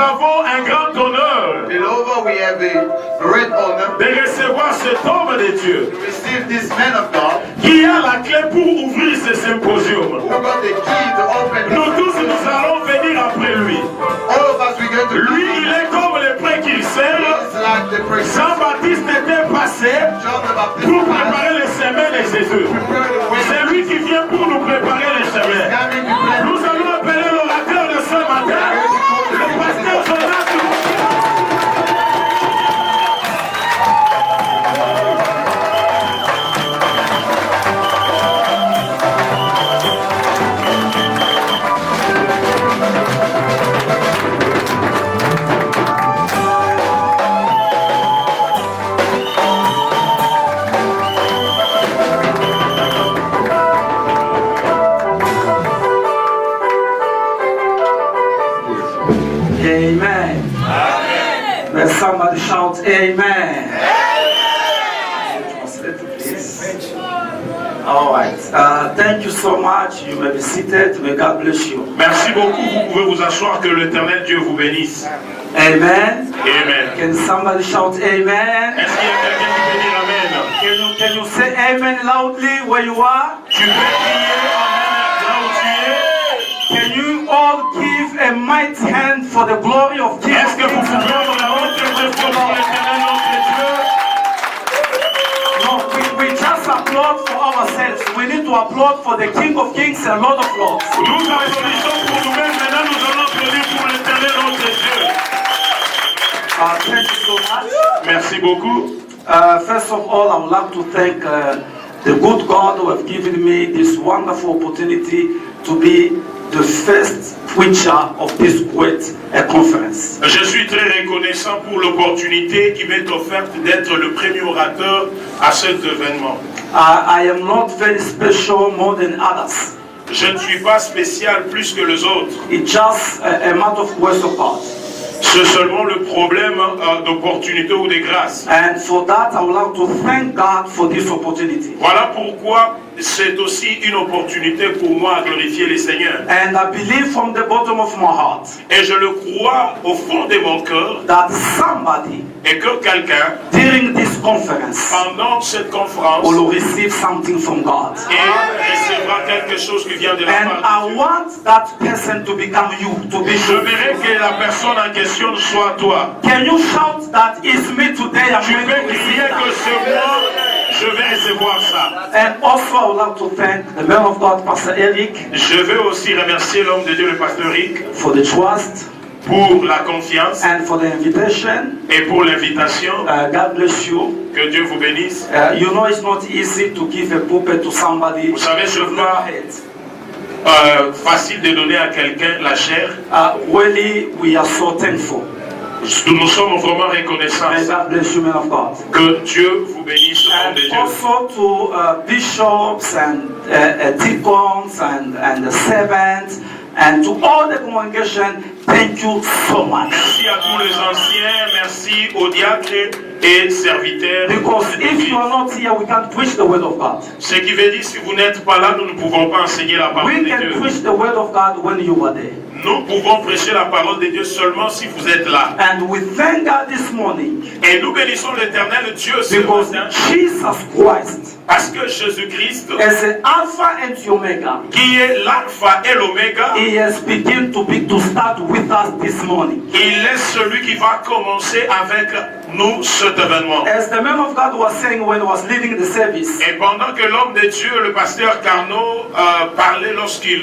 avons un grand honneur Beloved, we have a great honor de recevoir cet homme de Dieu to receive this man of God qui a la clé pour ouvrir ce symposium. who got the key to open Nous this. tous, nous allons venir après lui. All of us, we're going to Lui, il est comme le prêtre qu'il sert. It's like the priest. Jean-Baptiste était passé John the Baptist pour passed, préparer le chemin de Jésus. prepare the way. C'est lui qui vient pour nous préparer le chemin. Coming to bless. Nous allons appeler l'orateur de ce matin, le pasteur Jonathan. Amen. Amen. Let somebody shout amen. Translate, please. All right. Thank you so much. You may be seated. May God bless you. Merci beaucoup. Vous pouvez vous asseoir. Que l'Éternel Dieu vous bénisse. Amen. Amen. Can somebody shout amen? Est-ce qu'il y a quelqu'un qui peut dire Amen? Can you say amen loudly where you are? Tu peux crier Amen là où tu es. Can you all give a mighty hand for the glory of King Est-ce of que vous Kings and pouvez Lord rendre of la Lords? honte de Dieu pour l'Éternel notre Dieu? No, we just applaud for ourselves. We need to applaud for the King of Kings and Lord of Lords. Nous applaudissons pour nous-mêmes. Maintenant, nous allons applaudir pour l'Éternel notre Dieu. Thank you so much. Merci beaucoup. First of all, I would like to thank the good God who have given me this wonderful opportunity to be the first preacher of this great conference. Je suis très reconnaissant pour l'opportunité qui m'est offerte d'être le premier orateur à cet événement. I am not very special more than others. Je ne suis pas spécial plus que les autres. It's just a matter of grace of God. C'est seulement le problème d'opportunité ou de grâce. And for that, I would like to thank God for this opportunity. Voilà pourquoi c'est aussi une opportunité pour moi à glorifier le Seigneur. And I believe from the bottom of my heart Et je le crois au fond de mon cœur that somebody et que quelqu'un, during this conference pendant cette conférence, will receive something from God. recevra quelque chose qui vient de la And part de I Dieu. want that person to become you, to be Je you. verrai que la personne en question soit toi. Can you shout that it's me today? I'm Tu going peux to receive crier que that. c'est moi, je vais recevoir ça. And also I would like to thank the man of God, Pastor Eric, Je veux aussi remercier l'homme de Dieu, le pasteur Rick, for the trust pour la confiance and for the invitation. et pour l'invitation. God bless you. Que Dieu vous bénisse. You know it's not easy to give a pulpit to somebody. Vous savez, je who's veux- never heard. Facile de donner à quelqu'un la chair. Really, we are so thankful. Nous sommes vraiment reconnaissants. May God bless you, man of God. Que Dieu vous bénisse, au nom And de Dieu. also to bishops and deacons and the servants and to all the congregation, thank you so much. Merci à tous les anciens, merci aux diacres et serviteurs. Because if you are not here, we can't preach the word of God. Ce qui veut dire, si vous n'êtes pas là, nous ne pouvons pas enseigner la parole We de can Dieu. preach the word of God when you are there. Nous pouvons prêcher la parole de Dieu seulement si vous êtes là. And we thank God this morning Et nous bénissons l'Éternel Dieu ce because matin, Jesus Christ parce que Jésus-Christ, is the Alpha and the Omega. qui est l'alpha et l'oméga, He has begun to start with us this morning. il est celui qui va commencer avec nous cet événement. As the man of God was saying when he was leading the service, Et pendant que l'homme de Dieu, le pasteur Carnot, parlait lorsqu'il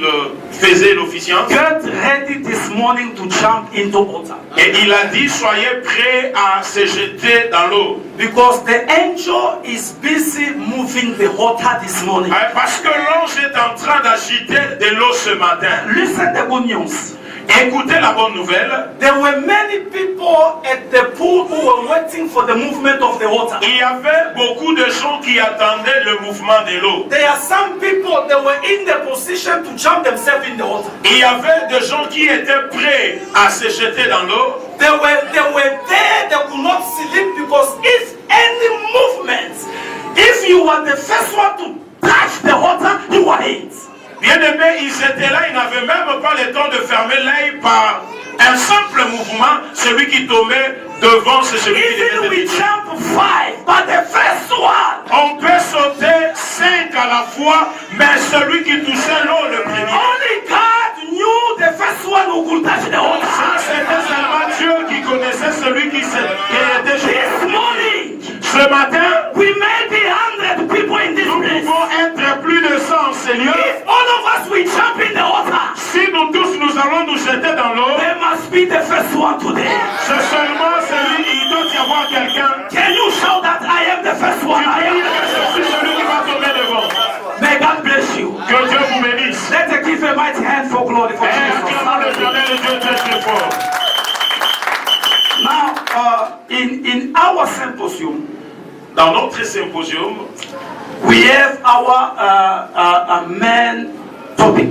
faisait l'officiance, get ready this morning to jump into water. et il a dit, soyez prêts à se jeter dans l'eau. Because the angel is busy moving the water this morning. Parce que l'ange est en train d'agiter de l'eau ce matin. Listen to the good news. Écoutez la bonne nouvelle. There were many people at the pool who were waiting for the movement of the water. Il y avait beaucoup de gens qui attendaient le mouvement de l'eau. There are some people that were in the position to jump themselves in the water. Il y avait des gens qui étaient prêts à se jeter dans l'eau. They were there, they could not sleep because if any movement, if you were the first one to touch the water, you were hit. Bien aimés, ils étaient là, ils n'avaient même pas le temps de fermer l'œil par Un simple mouvement, celui qui te met devant, c'est celui qui Even te we met. jump 5, but the first one, On peut sauter 5 à la fois, mais celui qui touchait l'eau le premier. only God knew the first one who could touch the Ça, water. c'était seulement Dieu qui connaissait celui qui était This jeté. morning, Ce matin, we may be 100 people in this nous place. pouvons être plus de 100 en ce lieu. If all of us we jump in the water, Si nous tous nous allons nous jeter dans l'eau, there must be the first one today. c'est seulement celui, il doit y avoir quelqu'un. Can you shout that I am the first one? I am. C'est celui qui va tomber devant. May God bless you. Que Dieu vous bénisse. Let's give a mighty hand for glory for Et Jesus. acclamons l'Éternel et Dieu très très fort. Now, in our symposium, Dans notre symposium, we have our main topic.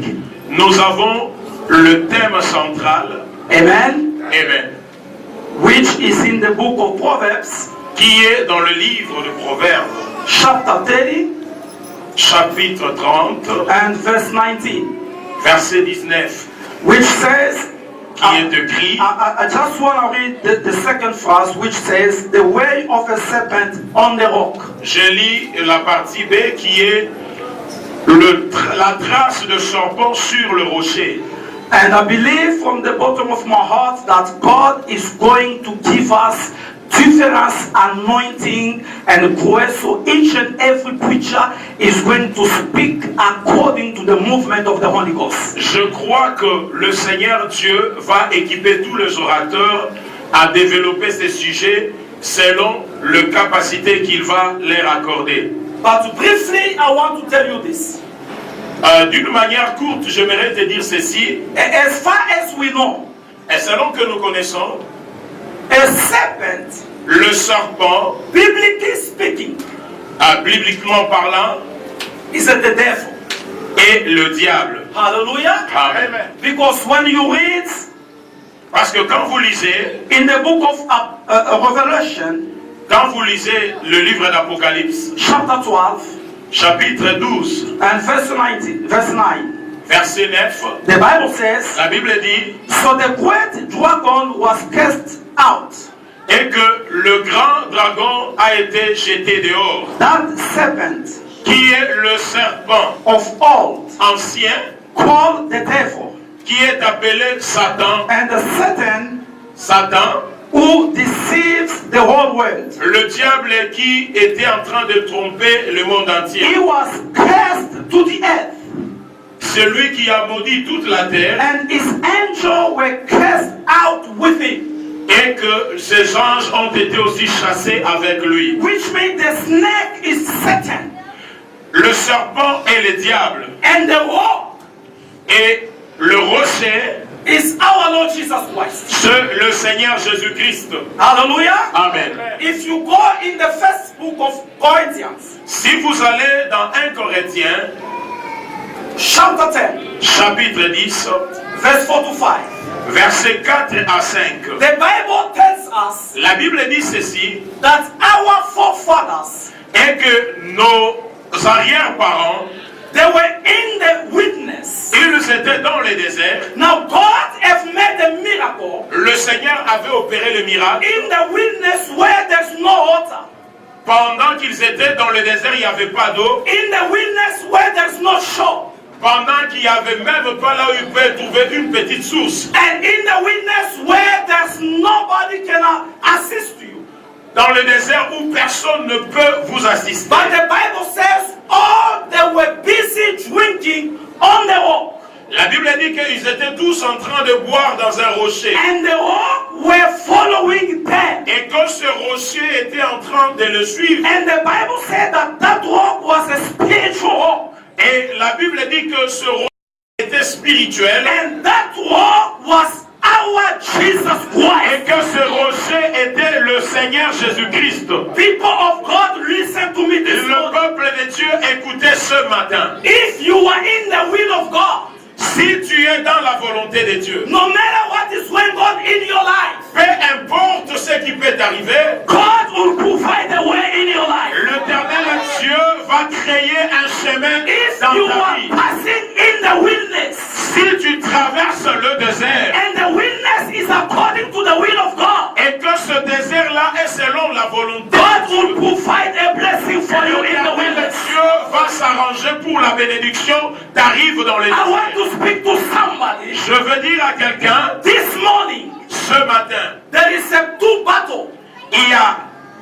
nous avons le thème central, Amen. Amen, Which is in the book of Proverbs, qui est dans le livre de Proverbes, chapter 30 chapitre 30, and verse 19, verset 19, which says, qui est écrit, I just want to read the second verse, which says, the way of a serpent on the rock. je lis la partie B qui est la trace de serpent sur le rocher. And I believe from the bottom of my heart that God is going to give us different anointing and grace, so each and every preacher is going to speak according to the movement of the Holy Ghost. Je crois que le Seigneur Dieu va équiper tous les orateurs à développer ces sujets selon la capacité qu'il va leur accorder. But briefly, I want to tell you this. D'une manière courte, j'aimerais te dire ceci. As far as we know, Et selon que nous connaissons, a serpent, le serpent, biblically speaking, bibliquement parlant, is the devil. est le diable. Hallelujah. Amen. Because when you read Parce que quand vous lisez, in the book of Revelation, quand vous lisez le livre d'Apocalypse, chapter 12, chapitre 12, and verse 9, verset 9, the Bible says, la Bible dit, so the great dragon was cast out, et que le grand dragon a été jeté dehors, that serpent qui est le serpent of old, ancien, called the devil, qui est appelé Satan, and the Satan Satan, who deceives the whole world. le diable qui était en train de tromper le monde entier, He was cast to the earth, celui qui a maudit toute la terre, and his angels were cast out with him, et que ses anges ont été aussi chassés avec lui. which means the snake is Satan, Le serpent est le diable, and the rock et le rocher, is our Lord Jesus Christ. c'est le Seigneur Jésus-Christ. Hallelujah. Amen. If you go in the first book of Corinthians, Si vous allez dans 1 Corinthiens, chapter 10, chapitre 10, verse 4 to 5, versets 4 à 5, the Bible tells us la Bible dit ceci, that our forefathers, et que nos arrière-parents, they were in the wilderness. ils étaient dans le désert. Now God has made a miracle Le Seigneur avait opéré le miracle. in the wilderness where there's no water, Pendant qu'ils étaient dans le désert, il n'y avait pas d'eau. in the wilderness where there's no shore, Pendant qu'il n'y avait même pas là où ils pouvaient trouver une petite source. and in the wilderness where there's nobody can assist you. Dans le désert où personne ne peut vous assister. But the Bible says all they were busy drinking on the rock, La Bible dit qu'ils étaient tous en train de boire dans un rocher. and the rock were following them. Et que ce rocher était en train de le suivre. And the Bible said that that rock was a spiritual rock, Et la Bible dit que ce rocher était spirituel. and that rock was our Jesus Et Christ. que ce rocher était le Seigneur Jésus-Christ. People of God, listen to me this Le morning. peuple de Dieu écoutait ce matin. If you are in the will of God, Si tu es dans la volonté de Dieu, no matter what is going on in your life, peu importe ce qui peut t'arriver, God will provide a way in your life. l'Éternel Dieu va créer un chemin If dans you ta are vie. passing in the wilderness, Si tu traverses le désert and the wilderness volonté God de will Dieu. provide a blessing for you in the wilderness. Dieu va s'arranger pour la bénédiction t'arrive dans les I want désert. to speak to somebody. Je veux dire à quelqu'un, This morning, ce matin, there is a two battle. il y a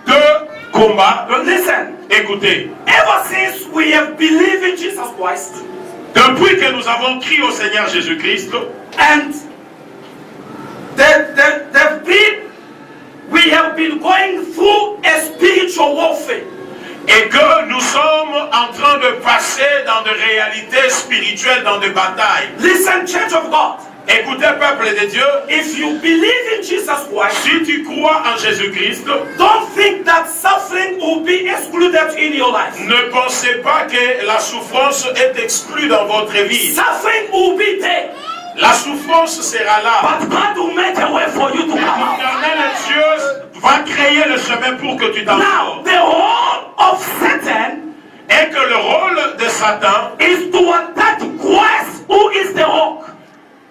deux combats. Listen, Écoutez, ever since we have believed in Jesus Christ, depuis que nous avons crié au Seigneur Jésus-Christ, and we have been going through a spiritual warfare. et que nous sommes en train de passer dans des réalités spirituelles, dans des batailles. Listen, Church of God, Écoutez, peuple de Dieu, if you believe in Jesus Christ, si tu crois en Jésus-Christ, don't think that suffering will be excluded in your life. ne pensez pas que la souffrance est exclue dans votre vie. Suffering will be there, La souffrance sera là. but God will make a way for you to come out. L'éternel Dieu va créer le chemin pour que tu t'en Now, sortes. the role of Satan Et que le rôle de Satan is to attack Christ, who is the rock.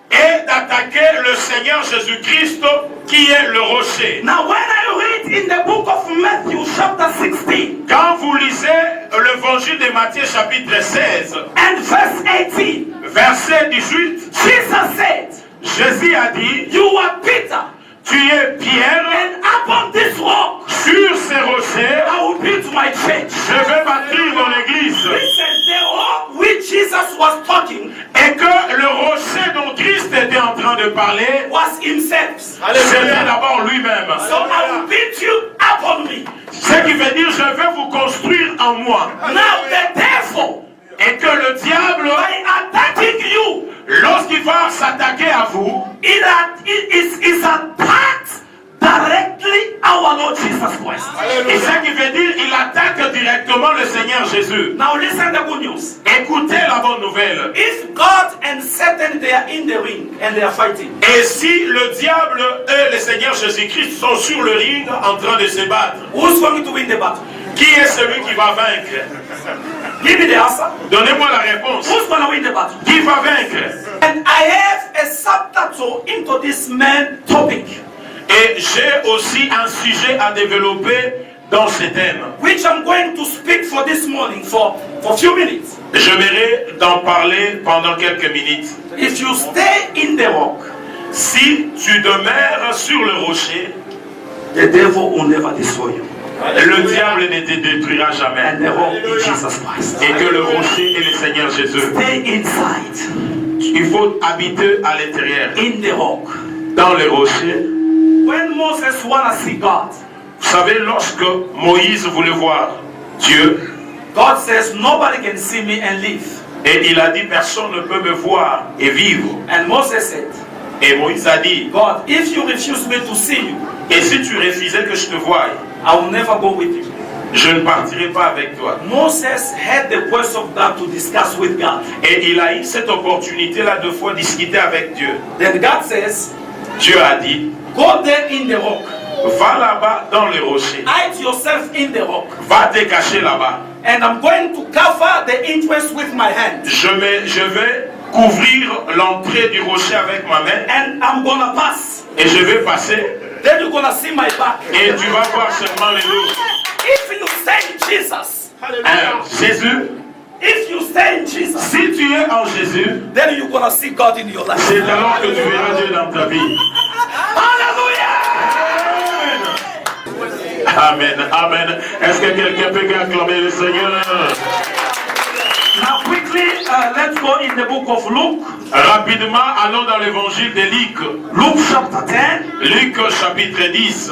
est d'attaquer le Seigneur Jésus-Christ qui est le rocher. Now, when I read in the book of Matthew, chapter 16, Quand vous lisez l'évangile de Matthieu chapitre 16, and verse 18, verset 18, Jesus said, Jésus a dit, "You are Peter, tu es Pierre, and upon this rock sur ces rochers, I will build my church." je vais bâtir mon église. Listen, the rock which Jesus was talking Et que le rocher dont Christ était en train de parler, was himself. c'était d'abord lui-même. So I will build you upon me. Ce qui veut dire, je vais vous construire en moi. Now the devil, Et que le diable, by attacking you, lorsqu'il va s'attaquer à vous, is attacked directly our Lord Jesus Christ. et ce qui veut dire, il attaque directement le Seigneur Jésus. Now listen to the good news. Écoutez la bonne nouvelle. If God and Satan, they are in the ring and they are fighting, Et si le diable et le Seigneur Jésus-Christ sont sur le ring en train de se battre, who's going to win the battle? qui est celui qui va vaincre? Give me the answer. Donnez-moi la réponse. Who's going to win the battle? Qui va vaincre? And I have a subtitle into this main topic, Et j'ai aussi un sujet à développer dans ce thème. which I'm going to speak for this morning for a few minutes. J'aimerais d'en parler pendant quelques minutes. If you stay in the rock, Si tu demeures sur le rocher, the devil will never destroy you. le diable ne te détruira jamais. And the rock is Jesus Christ. Et que le rocher est le Seigneur Jésus. Stay inside, Il faut habiter à l'intérieur, in the rock. dans les rochers. When Moses wanna see God, Vous savez, lorsque Moïse voulait voir Dieu, God says nobody can see me and live. et il a dit, personne ne peut me voir et vivre. And Moses said, Et Moïse a dit, God, if you refuse me to see you, et si tu refusais que je te voie, I will never go with you. je ne partirai pas avec toi. Moses had the voice of God to discuss with God. Et il a eu cette opportunité-là de fois discuter avec Dieu. Then God says, Dieu a dit, go there in the rock. va là-bas dans les rochers. Hide yourself in the rock. Va te cacher là-bas. And I'm going to cover the entrance with my hand. Je vais couvrir l'entrée du rocher avec ma main. And I'm gonna pass. Et je vais passer. Then you're gonna see my back. Et tu vas voir seulement les dos. If you stay in Jesus, Jésus, if you stay in Jesus, si tu es en Jésus, then you're gonna see God in your life. c'est alors que tu verras Dieu dans ta vie. Hallelujah! Amen, amen. Est-ce que quelqu'un peut acclamer le Seigneur? Now quickly, let's go in the book of Luke. Rapidement, allons dans l'évangile de Luc. Luke chapter 10, Luc chapitre 10.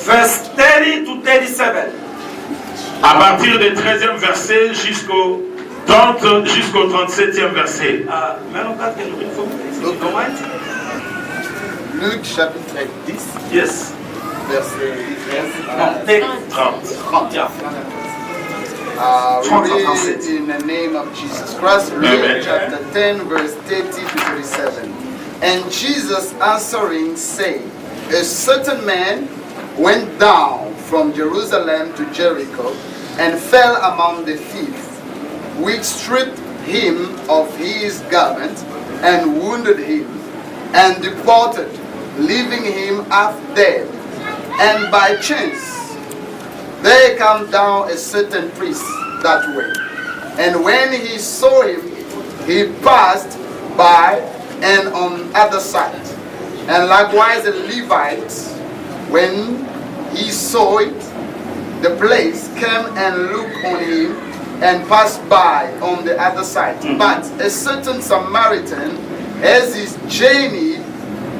verse 30 to 37. À partir du 13e verset jusqu'au 37e verset. Man of God, can you read for me, please? If you don't mind? Luc chapitre 10, Yes. verset 13 No, take 30. yeah. We read in the name of Jesus Christ, Luke Amen. chapter 10, verse 30 to 37. And Jesus answering said, a certain man went down from Jerusalem to Jericho and fell among the thieves, which stripped him of his garment and wounded him, and departed, leaving him half dead. And by chance there came down a certain priest that way. And when he saw him, he passed by and on other side. And likewise the Levite, when he saw it, the place, came and looked on him and passed by on the other side. But a certain Samaritan, as his journey,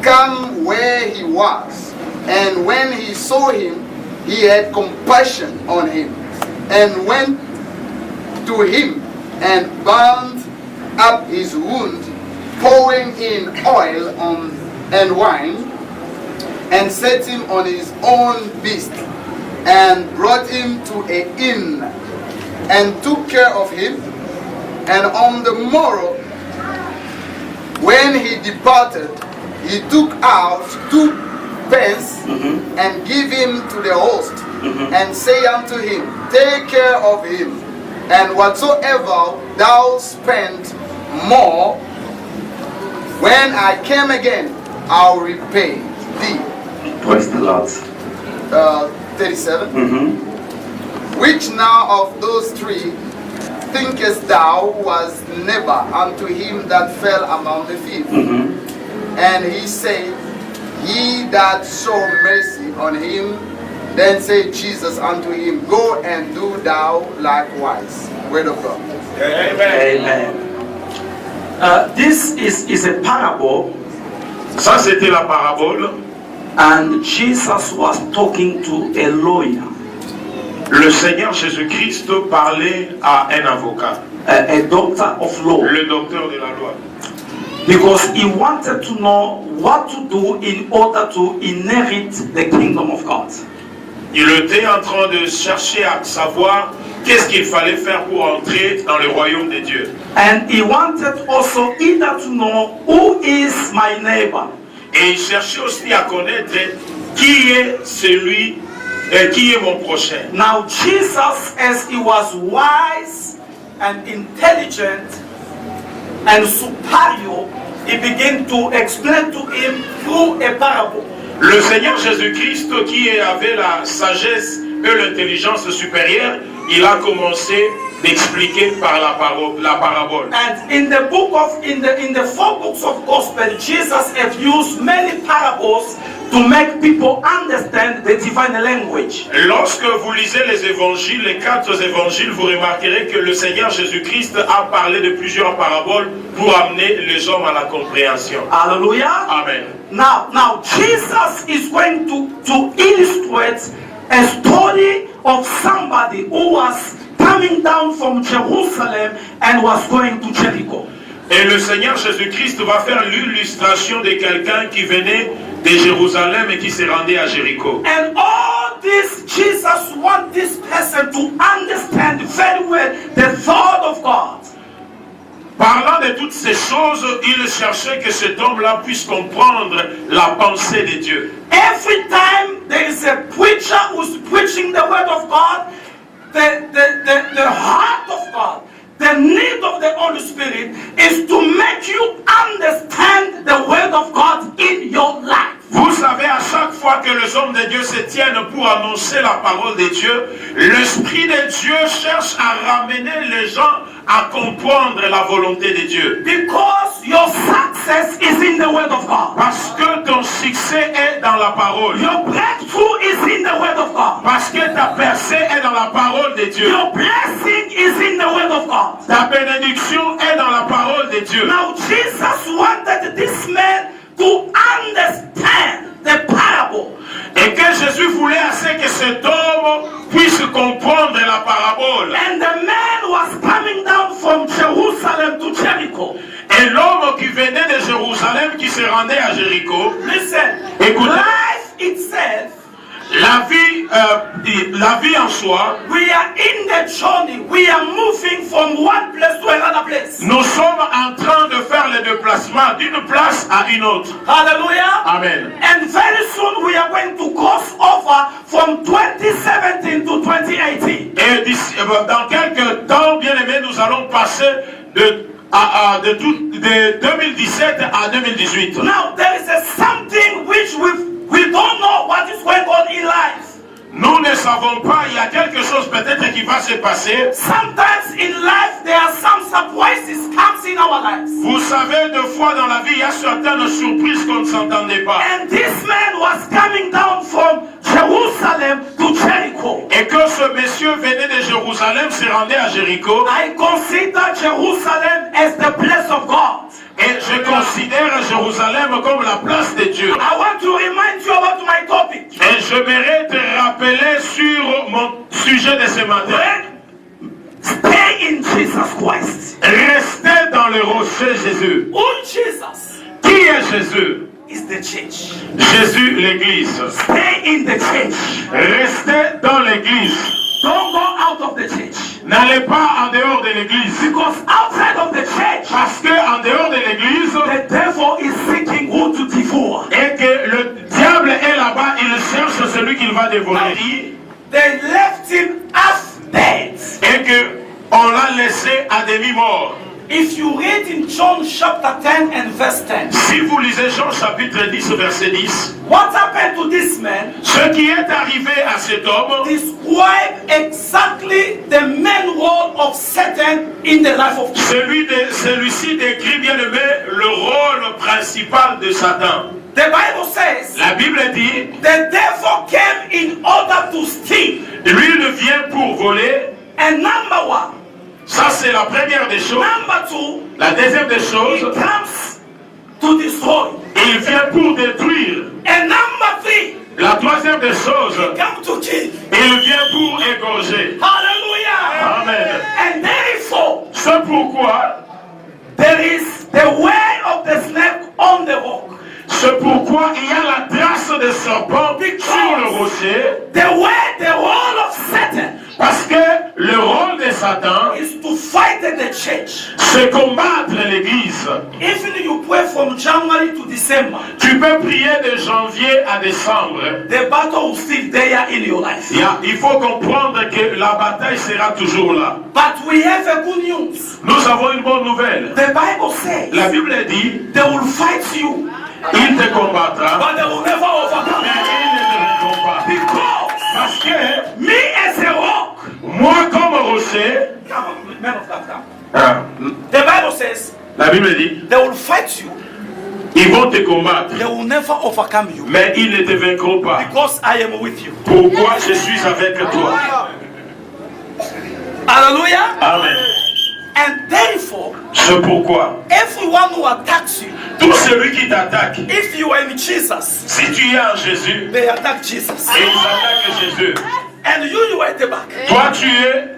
came where he was. And when he saw him, he had compassion on him, and went to him and bound up his wound, pouring in oil and wine, and set him on his own beast, and brought him to an inn, and took care of him. And on the morrow, when he departed, he took out 2 pence and give him to the host, and say unto him, take care of him, and whatsoever thou spend more, when I came again, I'll repay thee. Praise the Lord. 37. Which now of those 3 thinkest thou was neighbor unto him that fell among the thieves? And he said, he that showed mercy on him. Then said Jesus unto him, go and do thou likewise. Word of God. Amen. This is a parable. Ça, c'était la parabole. And Jesus was talking to a lawyer. Le Seigneur Jésus-Christ parlait à un avocat, A doctor of law. le docteur de la loi. Because he wanted to know what to do in order to inherit the kingdom of God. Il était en train de chercher à savoir qu'est-ce qu'il fallait faire pour entrer dans le royaume de Dieu. And he wanted also either to know who is my neighbor. Et il cherchait aussi à connaître qui est celui, qui est mon prochain. Now Jesus, as he was wise and intelligent and superior, he began to explain to him through a parable. Le Seigneur Jésus-Christ, qui avait la sagesse et l'intelligence supérieure, il a commencé d'expliquer par la parabole. And in the 4 books of gospel, Jesus has used many parables to make people understand the divine language. Lorsque vous lisez les évangiles, les 4 évangiles, vous remarquerez que le Seigneur Jésus-Christ a parlé de plusieurs paraboles pour amener les hommes à la compréhension. Hallelujah. Amen. Now Jesus is going to illustrate a story of somebody who was coming down from Jerusalem and was going to Jericho. Et le Seigneur Jésus-Christ va faire l'illustration de quelqu'un qui venait de Jérusalem et qui se rendait à Jéricho. And all this, Jesus wants this person to understand very well the thought of God. Parlant de toutes ces choses, il cherchait que cet homme-là puisse comprendre la pensée de Dieu. Every time there is a preacher who's preaching the word of God, the heart of God, the need of the Holy Spirit is to make you understand the word of God in your life. Vous savez, à chaque fois que les hommes de Dieu se tiennent pour annoncer la parole de Dieu, l'Esprit de Dieu cherche à ramener les gens à comprendre la volonté de Dieu. Because your success is in the word of God. Parce que ton succès est dans la parole. Your breakthrough is in the word of God. Parce que ta percée est dans la parole de Dieu. Your blessing is in the word of God. Ta bénédiction est dans la parole de Dieu. Now Jesus wanted this man to understand the parable. Et que Jésus voulait assez que cet homme puisse comprendre la parabole. And the man was coming down from Jerusalem to Jericho. Et l'homme qui venait de Jérusalem, qui se rendait à Jéricho, Listen, écoutez, life itself, la vie en soi, we are in the journey. We are moving from one place to another place. nous sommes en train de faire le déplacement d'une place à une autre. Hallelujah. Amen. And very soon we are going to cross over from 2017 to 2018. Et dans quelques temps, bien aimé, nous allons passer de 2017 à 2018. Now there is something which we don't know what is going on in life. Nous ne savons pas, il y a quelque chose peut-être qui va se passer. Sometimes in life there are some surprises comes in our lives. Vous savez, deux fois dans la vie, il y a certaines surprises qu'on ne s'entendait pas. And this man was coming down from Jerusalem to Jericho. Et que ce monsieur venait de Jérusalem, se rendait à Jéricho. I consider Jerusalem as the place of God. Et je considère Jérusalem comme la place de Dieu. I want to remind you about my topic. Et j'aimerais te rappeler sur mon sujet de ce matin. Stay in Jesus Christ. Restez dans le rocher Jésus. Who Jesus Qui est Jésus? is the church. Jésus, l'église. Stay in the church. Restez dans l'église. Don't go out of the church. N'allez pas en dehors de l'église. Because outside of the church, Parce que en dehors de l'église, the devil is seeking who to devour. et que le diable est là-bas, il cherche celui qu'il va dévorer. They left him half dead. Et que on l'a laissé à demi-mort. If you read in John chapter 10 and verse 10, Si vous lisez Jean chapitre 10, verset 10, what happened to this man ce qui est arrivé à cet homme describe exactly the main role of Satan in the life of Jesus. celui-ci décrit bien aimé le rôle principal de Satan. The Bible says La Bible dit, the devil came in order to steal. lui il vient pour voler. And number one, Ça c'est la première des choses. number two, La deuxième des he choses, comes to destroy. il vient pour détruire. And number three, La troisième des choses, he comes to kill. il vient pour égorger. Hallelujah. Amen. And therefore, C'est pourquoi, there is the way of the snake on the rock. c'est pourquoi il y a la trace de serpent sur le rocher. The way, the role of Satan Parce que le rôle de Satan, is to fight the church. c'est combattre l'église. Even you pray from January to December, Tu peux prier de janvier à décembre. the battle will still there in your life. Il faut comprendre que la bataille sera toujours là. But we have a good news. Nous avons une bonne nouvelle. The Bible says La Bible dit, they will fight you, il te combattra, but they will never overcome mais you. il ne te vaincra pas. Because Parce que me as a rock, moi comme rocher, come on, man of God, come. The Bible says la Bible dit, they will fight you, ils vont te combattre, they will never overcome you. mais ils ne te vaincront pas. Because I am with you. Pourquoi je suis avec toi? Hallelujah. Amen. And therefore, C'est pourquoi everyone who attacks you, tout celui qui t'attaque, if you are in Jesus, si tu es en Jésus, they attack Jesus. et ils attaquent Jésus, And you are at the back. toi tu es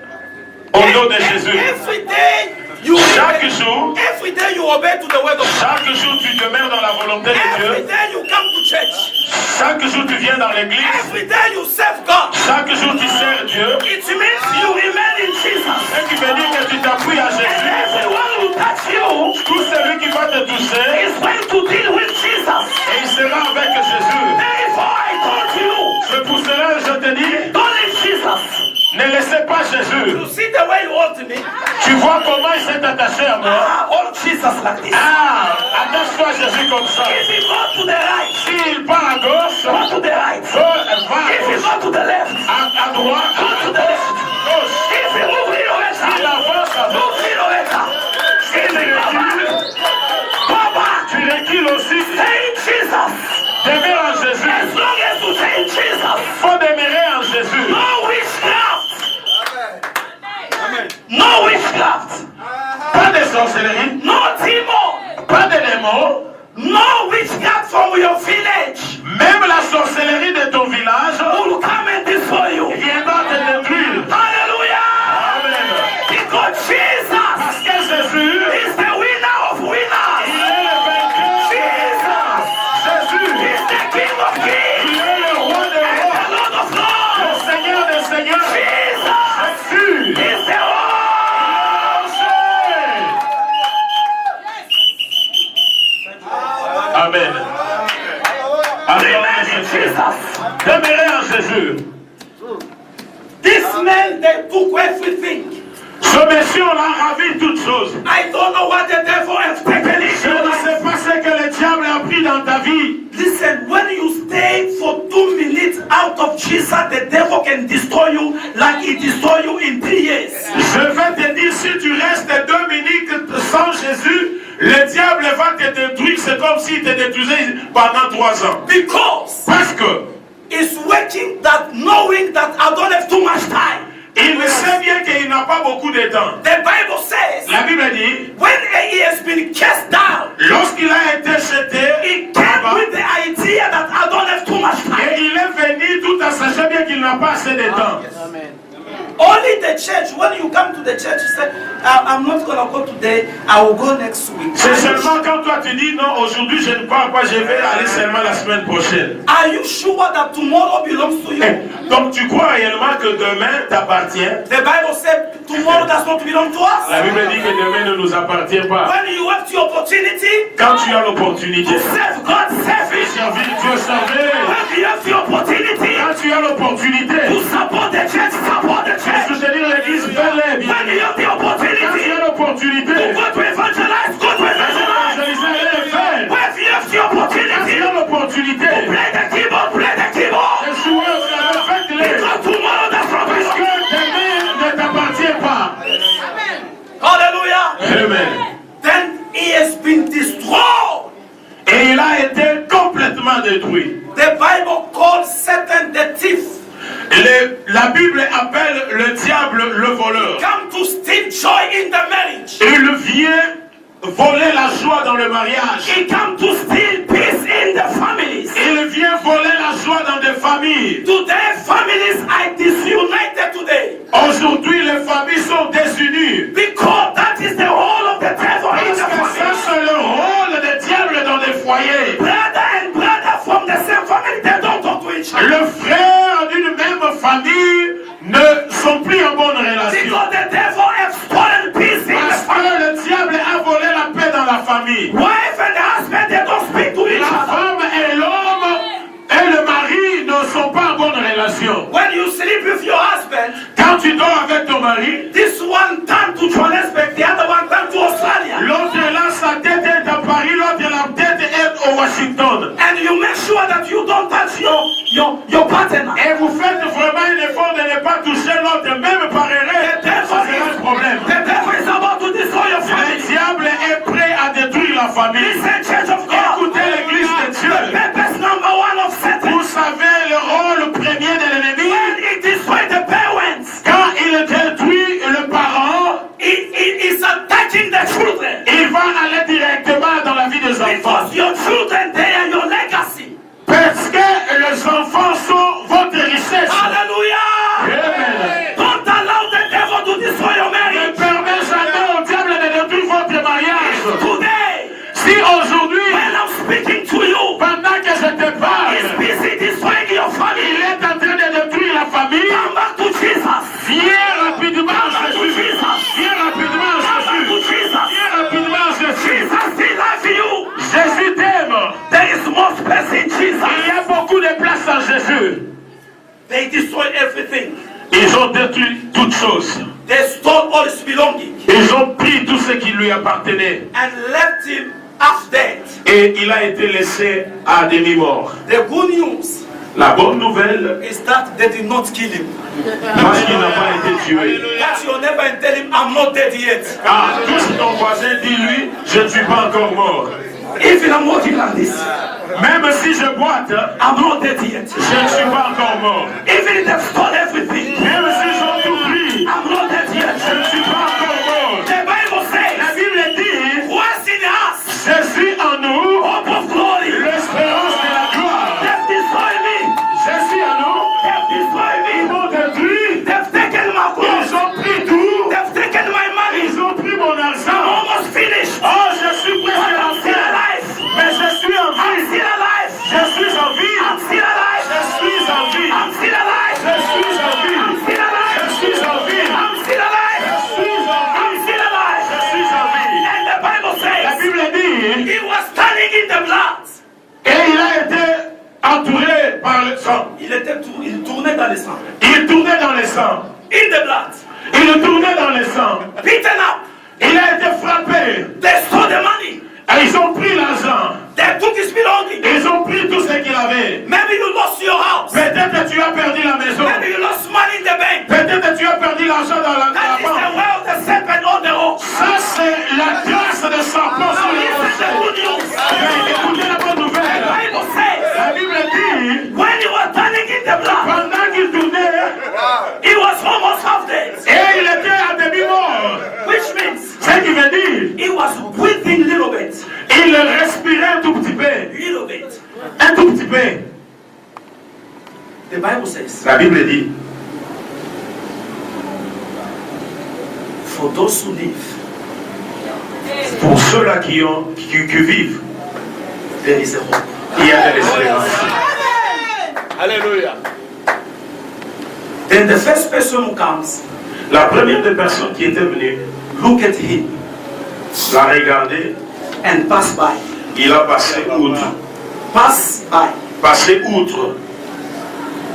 au nom de Jésus. Every day you Chaque jour, every day you obey to the word of God. chaque jour tu demeures dans la volonté de Every Dieu. day you come to church. Chaque jour tu viens dans l'église. Every day you serve God. Chaque jour tu sers Dieu. It means you remain in Jesus. Et tu veux dire que tu t'appuies à And Jésus. everyone who touch you Tout celui qui va te toucher, is going to deal with Jesus. et il sera avec Jésus. Therefore I told you, C'est pour cela que je te dis, don't leave Jesus. ne laissez pas Jésus. You see the way you hold me? Tu vois comment il s'est attaché à moi. Hold Jesus like this. Ah, attache-toi à Jésus comme ça. If you go to the right, S'il part à gauche, go to the right. va à If you gauche. go to the left, À droite, go to the left. gauche. If you move Il kilometer, avance à move kilometer. If you go back, go back. tu recules aussi. Stay in Jesus. Demeure en Jésus. As long as you stay in Jesus, Faut demeurer en Jésus. no witchcraft. No witchcraft. Pas de sorcellerie, No demon. pas de démons. No witchcraft from your village Même la sorcellerie de ton village will come and destroy you. viendra te détruire. Hallelujah. Amen. Because Jesus Parce que Jésus, is the winner of winners. il est le vainqueur. Jesus Jésus, is the King of il kings est le roi des and rois, the Lord of le lords. Seigneur des seigneurs. Jesus Jésus, is the Lord. Amen. Remain in Jesus. Demeurez en Jésus. This man, they took everything. Ce monsieur a ravi toutes choses. I don't know what the devil has taken in Je your ne life. sais pas ce que le diable a pris dans ta vie. Listen, when you stay for 2 minutes out of Jesus, the devil it destroy you in 3 years. Je vais te dire, si tu restes 2 minutes sans Jésus, le diable va te détruire. C'est comme s'il te détruisait pendant 3 ans. Because Parce que it's working that knowing that I don't have too much time. il sait bien qu'il n'a pas beaucoup de temps. The Bible says La Bible dit, when he has been cast down, lorsqu'il a été jeté, he came with the idea that I don't have too much time. et il est venu tout en sachant bien qu'il n'a pas assez de temps. Only the church, when you come to the church, you say, I'm not going to go today, I will go next week. C'est seulement quand toi tu dis non, aujourd'hui je ne pars pas, je vais aller seulement la semaine prochaine. Are you sure that tomorrow belongs to you? Donc tu crois réellement que demain t'appartient? The Bible said tomorrow does not belong to us. La Bible dit que demain ne nous appartient pas. When you have the opportunity Quand tu as l'opportunité, to serve God, serve Him. servir Dieu, servir. When you have the opportunity Quand tu as l'opportunité, to support the church, support the church. soutenir l'église, fais-le bien. When you have the Quand tu opportunity as l'opportunité, to go to evangelize, go to evangelize. évangéliser, fais. When you have the Quand tu opportunity as l'opportunité, play the keyboard, play the keyboard. de jouer au piano, faites-le. Because tomorrow does not Parce belong. que demain ne t'appartient pas. Hallelujah. Amen. Then he has been destroyed. Et il a été complètement détruit. The Bible calls Satan the thief. La Bible appelle le diable le voleur. Come to steal joy in the marriage. Il vient voler la joie dans le mariage. He come to steal peace in the families. Il vient voler la joie dans des familles. Today families are disunited today. Aujourd'hui, les familles sont désunies. Because that is the whole of the devil in Parce the que ça, family. c'est le rôle des diables dans des foyers. Brother and brother from the same family, they don't talk to each other. Le frère d'une même famille ne sont plus en bonne relation. Because the devil has stolen peace in the Parce family. que le diable a volé la paix dans la famille. Wife and husband, they don't speak to each La other. femme et l'homme et le mari ne sont pas en bonne relation. When you sleep with your husband, Quand tu dors avec ton mari, this one turn to Johannesburg, the other one turn to Australia. l'autre là, sa tête est à Paris, l'autre la tête est au Washington. And you make sure that you don't touch your partner. Et vous faites vraiment un effort de ne pas toucher l'autre, même par erreur. Ça c'est un problème. The devil is about to destroy your Le family. diable est prêt à détruire la famille. Listen, Church of God. Écoutez l'église de The Dieu. purpose number one of Satan. Vous savez le rôle premier de l'ennemi. When he destroys the parents, Quand il détruit le parent, he is attacking the children. il va aller directement dans la vie des enfants. Because your children, they are your legacy. Parce que les enfants sont votre richesse. Hallelujah. Amen. Don't allow the devil to destroy your Ne marriage. permettez jamais au diable de détruire votre mariage. Today, Si aujourd'hui, when I'm speaking to you, pendant que je te he's parle, busy destroying your il family. est en train de détruire la famille, Come back to Jesus. viens rapidement Jésus. Jesus. Viens rapidement Come back to Jésus. Jesus. Viens rapidement Jésus. Jesus still loves you. Jésus t'aime. There is more space in Jesus. Il y a beaucoup de place en Jésus. They destroyed everything. Ils ont détruit toutes choses. They stole all his belongings Ils ont pris tout ce qui lui appartenait. and left him half dead. Et il a été laissé à demi-mort. The good news La bonne nouvelle, is that they did not kill him. parce qu'il n'a pas été tué. That's your neighbor and tell him, I'm not dead yet. Ah, tous ton voisin, dis-lui, je ne suis pas encore mort. Even I'm walking like this, Même si je boite, I'm not dead yet. je ne suis pas encore mort. Even if they've stolen everything, Même s'ils ont tout pris, I'm not dead yet. je ne suis pas encore mort. The Bible La says, Bible dit, who is in us? Jésus en nous, Hope of glory. l'espérance de la gloire. They've destroyed me. Jésus en nous, They've destroyed ils me. m'ont détruit. They've taken my Ils clothes. ont pris tout. They've taken my money. Ils ont pris mon I'm argent. almost finished. Oh, je suis But presque I'm en still vie. alive. Mais je suis en I'm vie. still alive. Je suis en vie. I'm still alive. Je suis en vie. I'm still alive. Je suis en vie. I'm still alive. Je suis en vie. I'm still alive. Je suis en tout petit peu. Little bit. Un tout petit peu. The Bible says, La Bible dit, for those who live, pour ceux-là qui vivent, there is a hope. il y a de l'espérance. Alléluia. Then the first person who comes, La première des personnes qui était venue look at him l'a regardé, and pass by. il a passé outre. Pass by. Passé outre.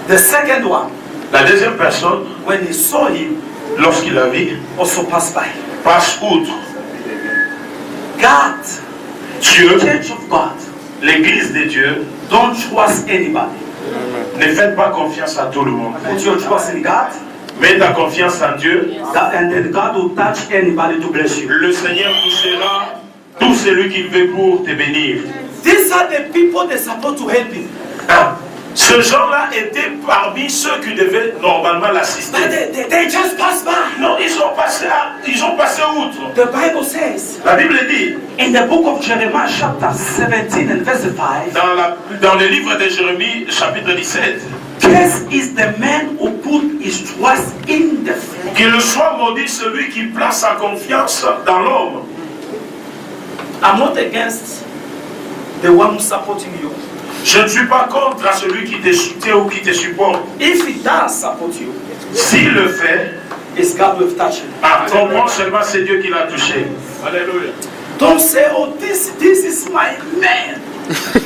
The second one, La deuxième personne, when he saw him, lorsqu'il l'a vu, also passed by. passe outre. God, Dieu, Church of God, l'église de Dieu, don't trust anybody. ne faites pas confiance à tout le monde. Put your trust in God, Mets ta confiance en Dieu. and then God will touch anybody to bless you. Le Seigneur touchera tout celui qu'il veut pour te bénir. These are the people that are supposed to help him. Hein? Ce gens-là étaient parmi ceux qui devaient normalement l'assister. But they just pass by. Non, ils ont passé outre. The Bible says La Bible dit, in the book of Jeremiah, chapter 17 and verse 5, dans le livre de Jérémie, chapitre 17, cursed is the man who put his trust in the flesh. qu'il soit maudit celui qui place sa confiance dans l'homme. I'm not against the one who's supporting you. Je ne suis pas contre à celui qui te soutient ou qui te supporte. If he does support you, S'il le fait, it's God will touch him. comprends seulement c'est Dieu qui l'a touché. Alléluia. Don't say, oh, this is my man.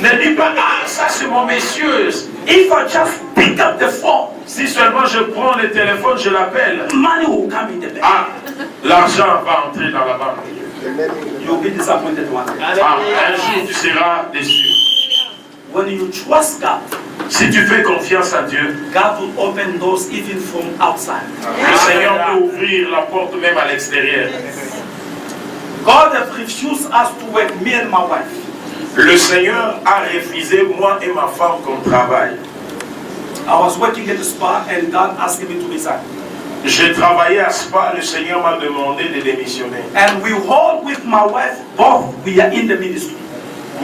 Ne dis pas, ah, ça c'est mon monsieur. If I just pick up the phone, Si seulement je prends le téléphone, je l'appelle. money will come in the bank. Ah, l'argent va entrer dans la banque. You'll be disappointed one day. Ah, un jour tu seras déçu. When you trust God, Si tu fais confiance à Dieu, God will open doors even from outside. le Seigneur peut ouvrir la porte même à l'extérieur. God has refused us to work, me and my wife. Le Seigneur a refusé moi et ma femme qu'on travaille. I was working at the spa and God asked me to resign. J'ai travaillé à Spa, le Seigneur m'a demandé de démissionner. And we all with my wife, both we are in the ministry.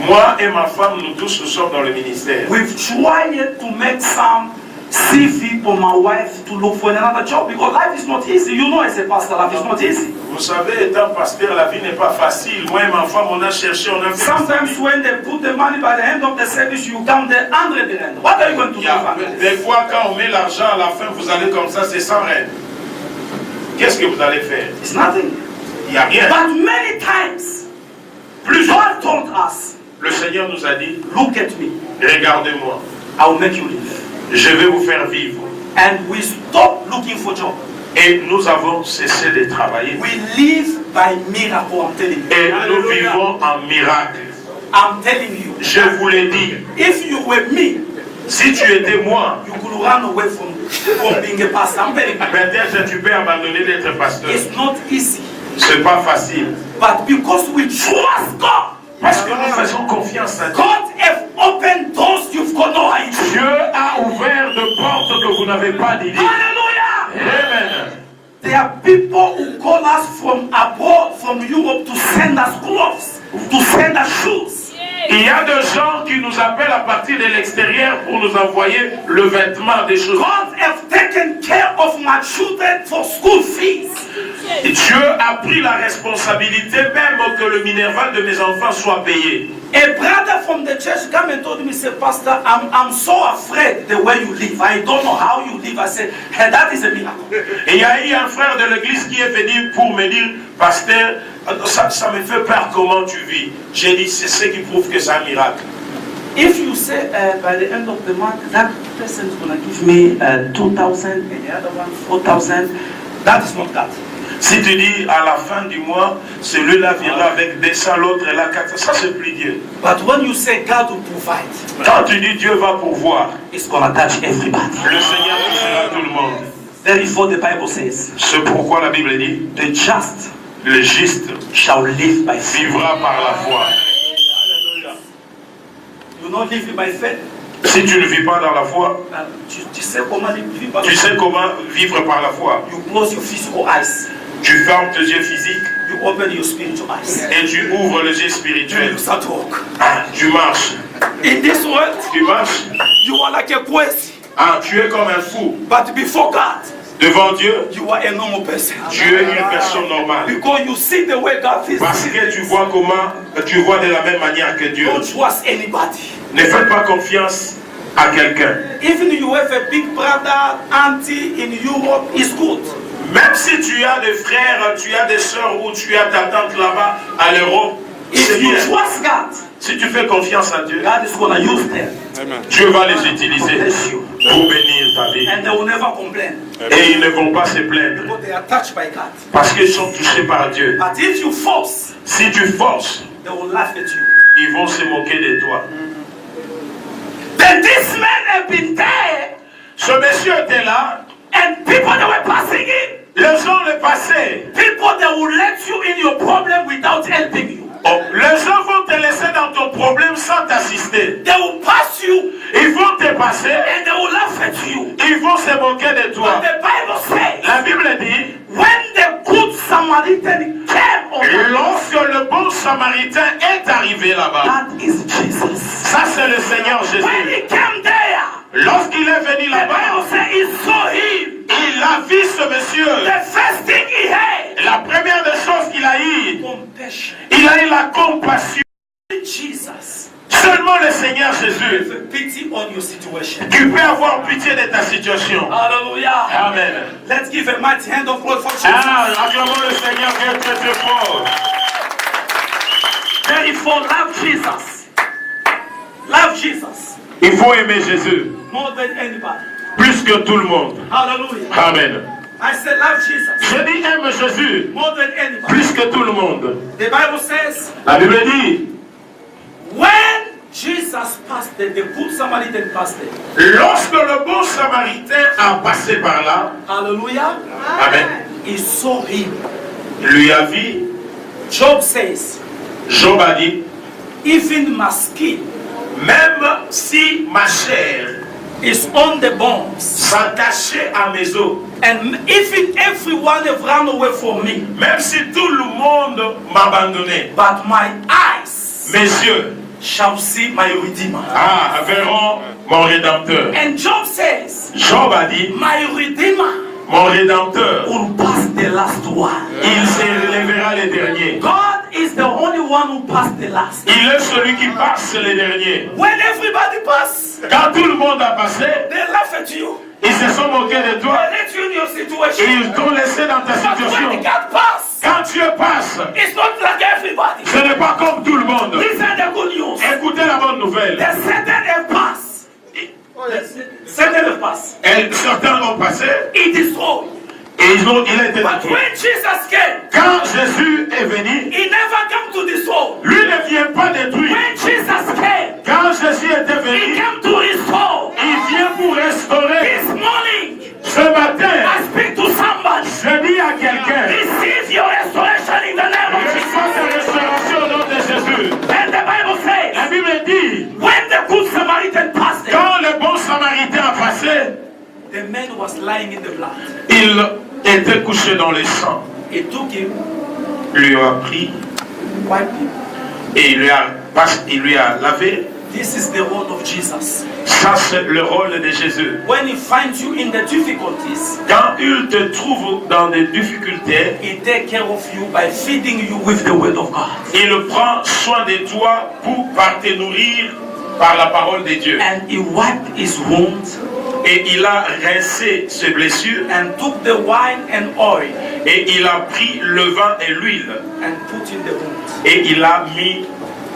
Moi et ma femme, nous tous, nous sommes dans le ministère. We've tried to make some CV for my wife to look for another job because life is not easy. You know, as a pastor, life is not easy. Vous savez, étant pasteur, la vie n'est pas facile. Moi et ma femme, on a cherché, on a fait. Sometimes when they put the money by the end of the service, you count the 100 rand. What are you going to do? Des fois, quand on met l'argent à la fin, vous allez comme ça, c'est 100 rand. Qu'est-ce que vous allez faire? It's nothing. Il n'y a rien. But many times, God told us, Le Seigneur nous a dit, look at me, regardez-moi, I will make you live. je vais vous faire vivre. And we stop looking for job. Et nous avons cessé de travailler. We live by miracle, I'm telling you. Et nous vivons en miracle. I'm telling you. Je vous l'ai dit, If you were me, si tu étais moi, you could run away from being a pastor. I'm telling you. peut-être tu peux abandonner d'être pasteur. It's not easy. C'est pas facile. But because we trust God, Parce que nous faisons confiance à Dieu. God has opened doors you've got no idea. Dieu a ouvert de portes que vous n'avez pas d'idée. Hallelujah! Amen. There are people who call us from abroad, from Europe, to send us clothes, to send us shoes. Il y a des gens qui nous appellent à partir de l'extérieur pour nous envoyer le vêtement des choses. God has taken care of my children for school fees. Et Dieu a pris la responsabilité même que le minerval de mes enfants soit payé. A brother from the church came and told me, said, Pastor, I'm so afraid the way you live. I don't know how you live. I said, hey, that is a miracle. Et il y a eu un frère de l'église qui est venu pour me dire, pasteur, ça me fait peur comment tu vis. J'ai dit, c'est ce qui prouve que c'est un miracle. If you say by the end of the month, that person is going to give me 2,000 and the other one 4,000, that is not God. Si tu dis à la fin du mois, celui-là viendra avec 200, l'autre est là 400, ça c'est plus Dieu. But when you say God will provide, Quand tu dis Dieu va pourvoir, it's going to touch everybody. le Seigneur touchera tout le monde. Therefore, the Bible says, C'est pourquoi la Bible dit, the just le juste shall live by faith. vivra par la foi. You not live by faith? Si tu ne vis pas dans la foi, Tu sais comment vivre par tu sais comment vivre par la foi. You close your physical eyes. Tu fermes tes yeux physiques you open your spiritual eyes. Et tu ouvres les yeux And spirituels. you start to walk. Tu marches. In this world, Tu marches. you are like a crazy. Tu es comme un fou. But before God, Devant Dieu, you are a normal person. tu es une personne normale. Because you see the way God is. Parce que tu vois tu vois de la même manière que Dieu. Don't trust anybody. Ne faites pas confiance à quelqu'un. Even if you have a big brother, auntie in Europe, it's good. Même si tu as des frères, tu as des soeurs ou tu as ta tante là-bas à l'Europe, c'est If you bien. trust God, Si tu fais confiance à Dieu, God is going to use them. Dieu va les utiliser Bless you. pour bénir ta vie. And they will never complain. Et ils ne vont pas se plaindre Because they are touched by God. parce qu'ils sont touchés par Dieu. But if you force, Si tu forces, they will laugh at you. ils vont se moquer de toi. Then this man had been there, Ce monsieur était là, and people that were passing in, les gens le passaient. people that will let you in your problem without helping you. Oh, les gens vont te laisser dans ton problème sans t'assister. They will pass you Ils vont te passer, and they will laugh at you. ils vont se moquer de But toi. the Bible says, La Bible dit, when the good Samaritan came over, lorsque le bon samaritain est arrivé là-bas, that is Jesus. ça c'est le Seigneur When Jésus. he came there, Lorsqu'il est venu the là-bas, Bible says he saw him. il a vu ce monsieur. The first thing he had, La première des choses qu'il a eu, compassion. il a eu la compassion. Jesus, Seulement le Seigneur Jésus have pity on your situation. qui peut avoir pitié de ta situation. Hallelujah. Amen. Let's give a mighty hand of applause for Jesus. Acclamons le Seigneur qui est très très fort. Therefore, love Jesus. Love Jesus Il faut aimer Jésus more than anybody. plus que tout le monde. Hallelujah. Amen. I said, love Jesus Je dis aime Jésus more than anybody. plus que tout le monde. The Bible says, La Bible dit, when Jesus passed there, the good Samaritan passed there. lorsque le bon samaritain a passé par là, Hallelujah. Amen, He saw him. lui a vu. Job says, Job a dit, even my skin même si ma chair is on the bones, s'attachait à mes os, and even everyone have run away from me, même si tout le monde m'abandonnait, but my eyes mes yeux shall see my Redeemer. verront mon Rédempteur. And Job says, Job a dit, my Redeemer mon Rédempteur, will pass the last one. il se relèvera les derniers. God is the only one who passed the last. Il est celui qui passe les derniers. When everybody passes, Quand tout le monde a passé, they laugh at you. ils se sont moqués de They toi. let you in your situation. Ils t'ont laissé dans ta But when situation. God passes, Quand Dieu passe, it's not like everybody. ce n'est pas comme tout le monde. Listen the good news. Écoutez la bonne nouvelle. The Satan have passed. Satan have passed. Et certains ont passé He destroyed. et il a été But détruit. when Jesus came, Quand Jésus est venu, he never came to destroy. lui ne vient pas détruire. When Jesus came, Quand Jésus était he venu, came to restore. il vient pour restaurer. This morning, Ce matin, I speak to somebody. je dis à quelqu'un, Receive your restoration in the name of reçois ta Jesus. restauration au nom de Jésus. And the Bible says, La Bible dit, when the good Samaritan passed there, quand le bon samaritain a passé, the man was lying in the blood. il était couché dans le sang. He took him, Il lui a pris wiped him. et il lui a lavé. This is the role of Jesus. Ça, c'est le rôle de Jésus. When he finds you in the difficulties, Quand il te trouve dans des difficultés, he takes care of you by feeding you with the word of God. il prend soin de toi par te nourrir par la parole de Dieu. And he wiped his wounds Et il a rincé ses blessures and took the wine and oil et il a pris le vin et l'huile and put in the wounds. et il a mis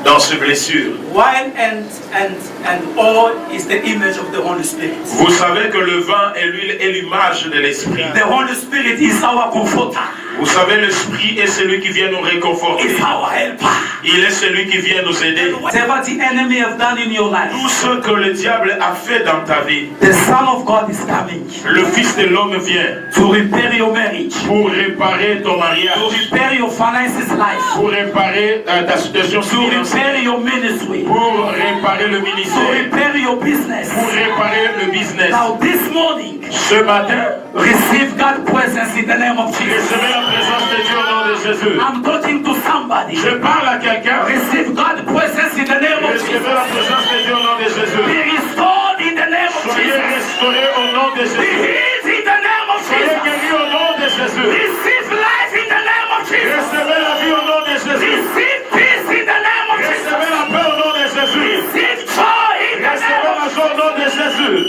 dans ses blessures. Wine and oil is the image of the Holy Spirit. Vous savez que le vin et l'huile est l'image de l'esprit. The Holy Spirit is our comforter. Vous savez, l'esprit est celui qui vient nous réconforter. Is our helper. Il est celui qui vient nous aider. Whatever the enemy have done in your life, Tout ce que le diable a fait dans ta vie, the Son of God is coming le Fils de l'homme vient to repair your marriage, pour réparer ton mariage, to repair your finances life, pour réparer ta situation to financière, repair your ministry, pour réparer le to ministère, repair your business. pour réparer le business. Now this morning, Ce matin, receive God's presence in the name of Jesus. recevez la présence de Dieu au nom de Jésus. I'm talking to somebody. Je parle à quelqu'un. Receive God's presence in the name of Recevez Jesus. la présence de Dieu au nom de Be Jésus. restored in the name of Soyez Jesus. restaurés au nom de Be Jésus. healed in the name of Soyez Jesus. guéris au nom de Jésus. Receive life in the name of Jesus. Recevez la vie au nom de Jésus. Receive peace in the name of Jesus. Recevez la paix au nom de Jésus. Receive joy in the Recevez name la of joie au nom de Jésus.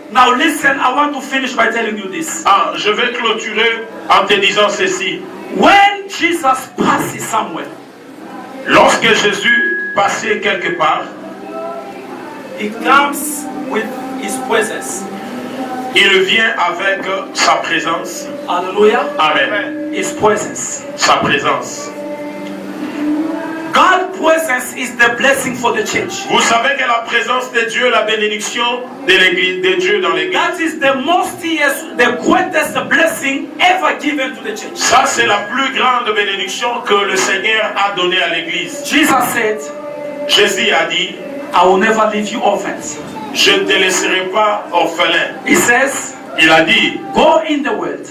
Now listen, I want to finish by telling you this. Ah, je vais clôturer en te disant ceci. When Jesus passes somewhere, Lorsque Jésus passait quelque part, he comes with his presence. il vient avec sa présence. Hallelujah. Amen. His presence. Sa présence. God's presence is the blessing for the church. Vous savez que la présence de Dieu, la bénédiction de l'église, de Dieu dans l'église, That is the the greatest blessing ever given to the church. ça c'est la plus grande bénédiction que le Seigneur a donnée à l'église. Jesus said, Jésus a dit, I will never leave you orphans. je ne te laisserai pas orphelin. He says, Il a dit, go in the world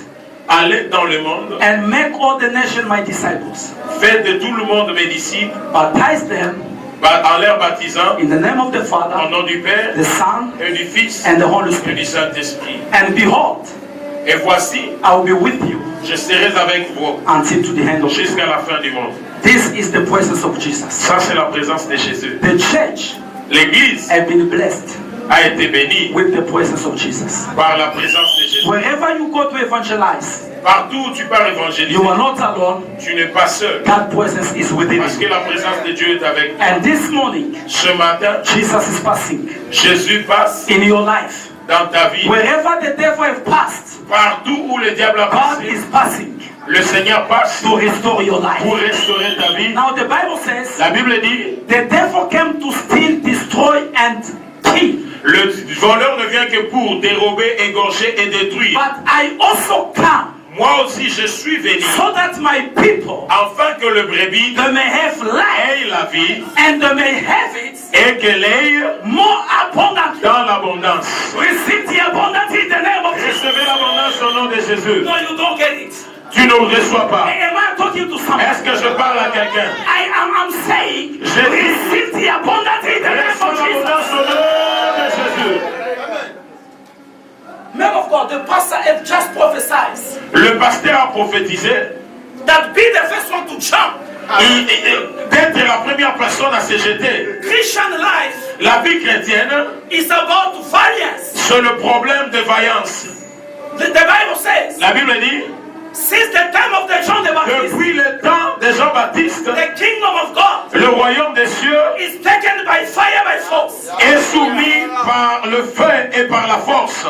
allez dans le monde, and make all the nations my disciples. faites de tout le monde mes disciples, Baptize them en leur baptisant in the name of the au Father, nom du Père the Son, et du Fils and the Holy et Spirit. du Saint-Esprit. And behold, Et voici, I will be with you je serai avec vous until to the end of the world. jusqu'à la fin du monde. This is the presence of Jesus. Ça c'est la présence de Jésus. The church L'église has been blessed a été bénie with the presence of Jesus. par la présence de Jésus. Wherever you go to evangelize, Partout où tu pars évangéliser, you are not alone. tu n'es pas seul. God's presence is within Parce que you. la présence de Dieu est avec toi. And this morning, Ce matin, Jesus is passing Jésus passe in your life. dans ta vie. Wherever the devil has passed, Partout où le diable a God passé, is passing le Seigneur passe to restore your life. pour restaurer ta vie. Now the Bible says, La Bible dit, the devil came to steal, destroy, and kill. le voleur ne vient que pour dérober, égorger et détruire. But I also come Moi aussi je suis venu so that my people afin que le brebis they may have life ait la vie and they may have it et qu'elle ait more abundantly. dans l'abondance. Receive the abundance in the name of Jesus. Recevez l'abondance au nom de Jésus. No, you don't get it. Tu ne le reçois pas. Am I talking to someone? Est-ce que je parle à quelqu'un? I'm saying, Je receive the abundance in the name Reçois of Jesus. l'abondance au nom de Jésus. Man of God, the pastor have just prophesied Le pasteur a prophétisé that be the first one to jump. d'être la première personne à se jeter. Christian life La vie chrétienne, is about valiance. c'est le problème de vaillance. The Bible says, La Bible dit, since the time of the John the Baptist, depuis le temps de Jean-Baptiste, the kingdom of God le royaume des cieux is taken by fire, by force. est soumis par le feu et par la force.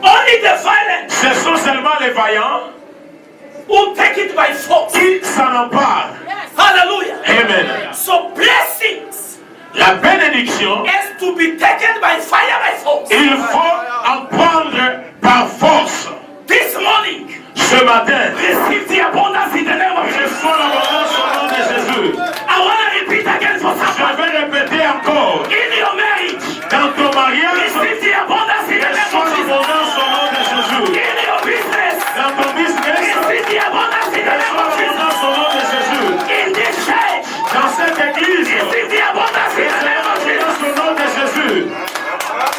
Only the violent Ce sont seulement les vaillants who take it by force. qui s'en emparent. Hallelujah. Amen. So blessings La bénédiction, has to be taken by fire, by force. il faut en prendre par force. This morning, Ce matin, receive the abundance in the name of Jesus. reçois l'abondance au nom de Jésus. I want to repeat again for Je someone. vais répéter encore. In your marriage, Dans ton mariage, receive the abundance in the name reçois of Jesus. l'abondance au nom de Jésus. In your business, Dans ton business, receive the abundance in the name reçois of Jesus. l'abondance au nom de Jésus. In this church, Dans cette église, receive the abundance in the reçois name of Jesus. l'abondance au nom de Jésus.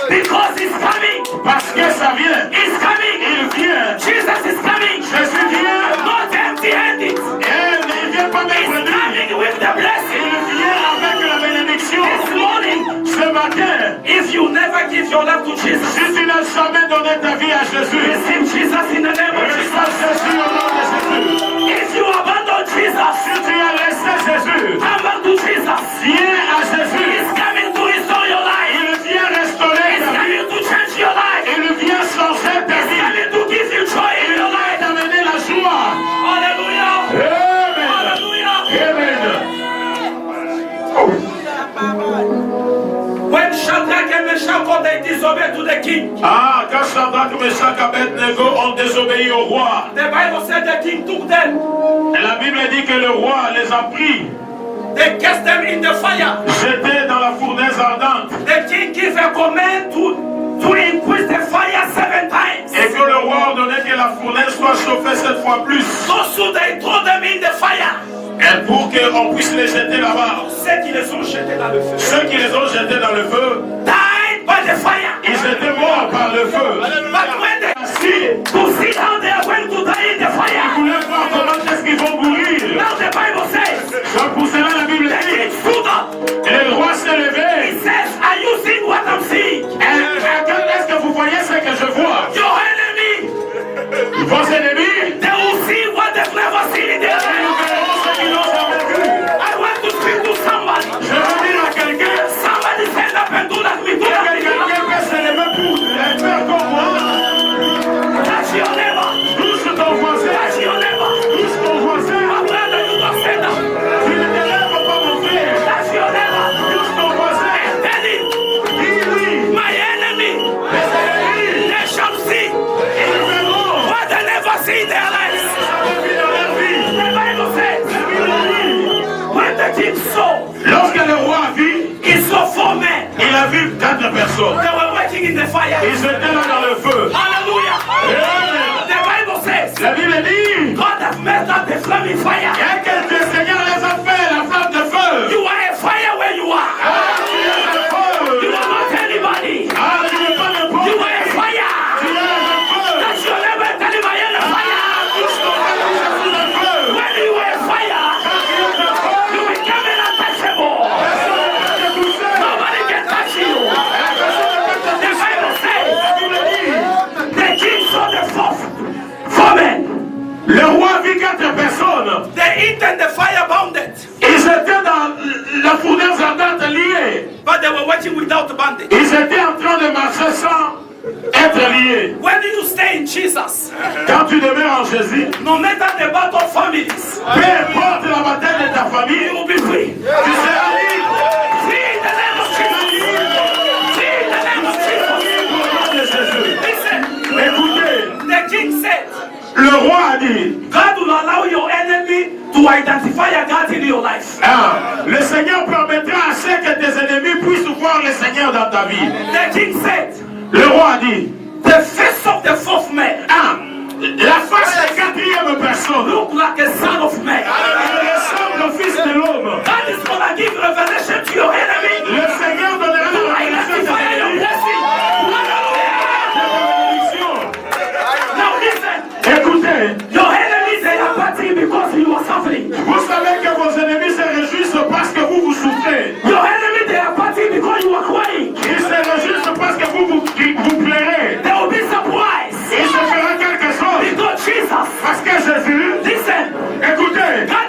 Because it's coming. Parce que ça vient. It's coming. Il vient. Jesus is coming. Jésus vient. Not empty-handed. Et il vient pas He's mettre coming with the blessing. Il vient avec la bénédiction. This morning, Ce matin, if you never give your life to Jesus, si tu n'as jamais donné ta vie à Jésus, receive Jesus in the name of reçois Jesus. Jésus au nom de Jésus. If you abandon Jesus, Si tu as laissé Jésus, come back to Jesus. viens à Jésus. He's coming to restore your life. Il vient restaurer He's ta vie. coming to change your life. Il vient changer ta He's vie. coming to give you joy in Il your vient life. t'amener la joie. Hallelujah. Amen. Hallelujah. Amen. When Shadrach and Meshach they disobeyed to the king, Ah, quand Shadrach, Meshach et Abednego ont désobéi au roi, the Bible said the king took them. et la Bible dit que le roi les a pris, They cast them in the fire. jetés dans la fournaise ardente. The king gave a command to to increase the fire 7 times. Et que le roi ordonnait que la fournaise soit chauffée 7 fois plus. So should they throw them in the fire? Et pour qu'on puisse les jeter là-bas. Ceux qui les ont jetés dans le feu. Ceux qui les ont jetés dans le feu, Died by the fire. ils étaient morts par le feu. But when they Si to see how they are going to die in the vous fire. voulez voir comment est-ce qu'ils vont mourir, Now the Bible says, donc pour cela la Bible the king dit, stood up. et le roi s'est He levé. says, are you seeing what I'm seeing? Quand est-ce que vous voyez ce que je vois? Your enemy, Vos ennemis, they will see what they've never seen in their ils life. verront ce qu'ils n'ont jamais vu. I want to speak to somebody. Je veux dire à quelqu'un, Somebody stand up and do that me. Do that me. quelqu'un baisse les mains pour faire comme moi. Touch your neighbor. Touche ton voisin, Touch your neighbor. touche ton voisin. My brother, you don't stand up. Tu ne te lèves pas mon frère, Touch your neighbor. touche ton voisin. Tell him, Dis-lui, my enemy, mes ennemis, they shall see ils verront what they never see in their lives. jamais vu dans leur vie. The Bible says, La Bible dit, when the king saw, lorsque le roi a vu, he saw 4 men. il a vu 4 personnes. They were waiting in the fire. Ils étaient là dans le feu. Hallelujah. The Bible says, La Bible dit, God has messed up the flaming fire. et que le Seigneur les a fait la flamme de feu. You are a fire where you are. Ah, tu es le feu. You are not anybody. Ah, tu n'es pas n'importe You qui. are a Tu fire. es le feu. That's your neighbor and tell him I am a fire. Touche ton frère, je suis le feu. When you are a fire, Quand tu es le feu, you become untouchable. personne ne peut te toucher. Nobody can touch you. Personne ne peut te The toucher. Bible says, La Bible dit, the king saw the four men. le roi vit 4 personnes. They eaten the fire bounded, Ils étaient dans la fournaise ardente liée. but they were watching without bandage. Ils étaient en train de marcher sans être liés. When you stay in Jesus, Quand tu demeures en Jésus, no matter the battle of families, peu importe la bataille de ta you famille, will be free. tu seras libre. Free in the name of Jesus. Free in the name of Jesus. Libre au nom de Jésus. Listen, Écoutez, the king said, le roi a dit, God will allow your enemy to identify a God in your life. le Seigneur permettra à ce que tes ennemis puissent voir le Seigneur dans ta vie. The king said, Le roi a dit, the face of the fourth man la face de 4e personne, look like a son of man. il ressemble au Fils de l'homme. God is going to give revelation to your enemy. Le Seigneur donnera la révélation de Identify your tes blessing. Hallelujah. Now listen, Écoutez, your enemies they are partying because you are suffering. vous savez que vos ennemis se réjouissent parce que vous souffrez. Your enemy they are partying because you are crying. Ils se réjouissent parce que vous pleurez. They will be surprised Il se fera quelque chose. because Jesus. Parce que Jésus, Listen, écoutez, God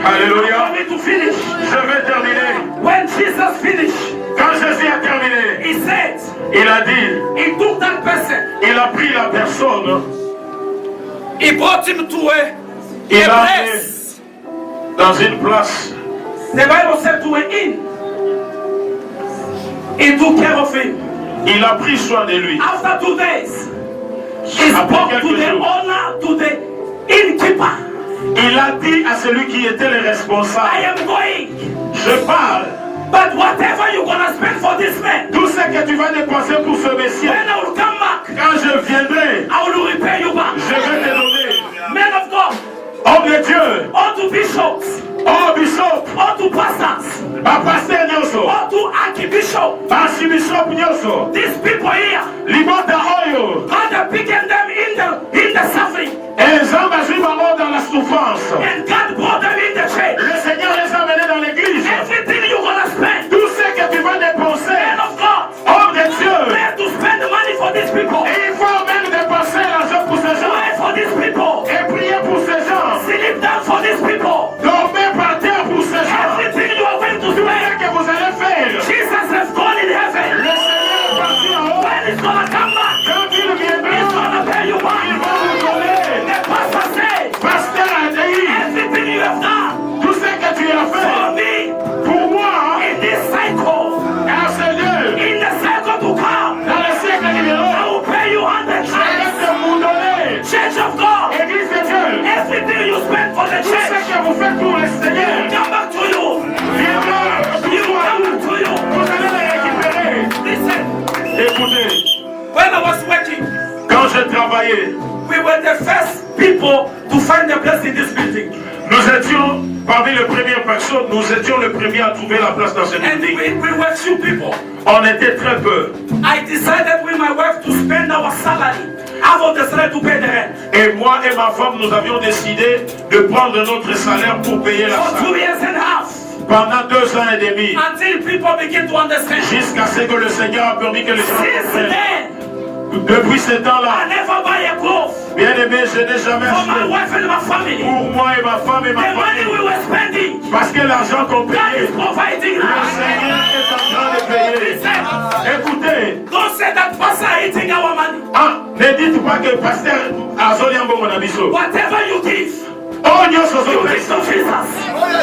Alléluia. For me to finish. Je vais terminer. When Jesus finished, Quand Jésus a terminé, he said, il a dit, he took that person, il a pris la personne, he brought him to a il l'a place. mis dans une place. The Bible said to an inn. He took care of him. Il a pris soin de lui. After 2 days, he Après spoke to quelques the jours, owner, to the innkeeper. il a dit à celui qui était le I responsable, am going, je parle, but whatever you're gonna spend for this man, tout ce que tu vas dépenser pour ce monsieur, when I will come back, quand je viendrai, I will repay you back. je vais te donner. Men of God, Homme de Dieu, or to bishops, oh bishop, or to pastors, ba pasteur nyonso, or to archbishop, ba archbishop nyonso, these people here, libota oyo, God are picking them in the suffering, Nzambe azwi bango dans la souffrance. and God brought them in the church. Le Seigneur les a menés dans l'église. Everything you're gonna spend, Tout ce que tu vas dépenser, men of God, homme de Dieu, where to spend the money for these people, et il faut même dépenser l'argent pour ces gens. pray for these people, Et prier pour ces gens. sleep down for these people. Dormez par terre pour ces gens. Everything you are going to Tout spend, ce que vous allez faire. Jesus has gone in Le heaven. Seigneur est parti en haut. When he's gonna come back, Quand il he's viendra, gonna pay you il va back. vous donner. The pastor said, Pasteur a dit, everything you have done tout ce que tu as for fait me pour moi, in this cycle, car Seigneur, in the cycle to come, dans le siècle qui I viendra, will pay you 100 je times. vais te vous donner. Church of God, Église de Dieu, everything you spend for the tout ce church, que vous faites pour le Seigneur, come back to you. viendra You pour come vous. back to you. Vous allez les récupérer. Listen, Écoutez, when I was working, quand j'ai travaillé, we were the first people to find a place in this building. nous étions parmi les premières personnes, nous étions les premiers à trouver la place dans ce And building. we were few people. On était très peu. I decided with my wife to spend our salary out of the salary to pay the rent. Et moi et ma femme, nous avions décidé de prendre notre salaire pour payer la For 2 salle. years and a half. Pendant 2 ans et demi, Until people begin to understand. jusqu'à ce que le Seigneur a permis que les gens Since comprennent. then, Depuis ce I temps-là, never buy a cloth bien aimé, je n'ai jamais for my acheté wife and my family. pour moi et ma femme et ma The money we famille. were spending, Parce que l'argent qu'on God payait, is providing le now. Seigneur est en train de payer. Listen, Écoutez, don't say that pastor are eating our money. ah, ne dites pas que pasteur Azoliambo Monabiso. Whatever you give, Oh, Dieu, ce you sont give to Jesus.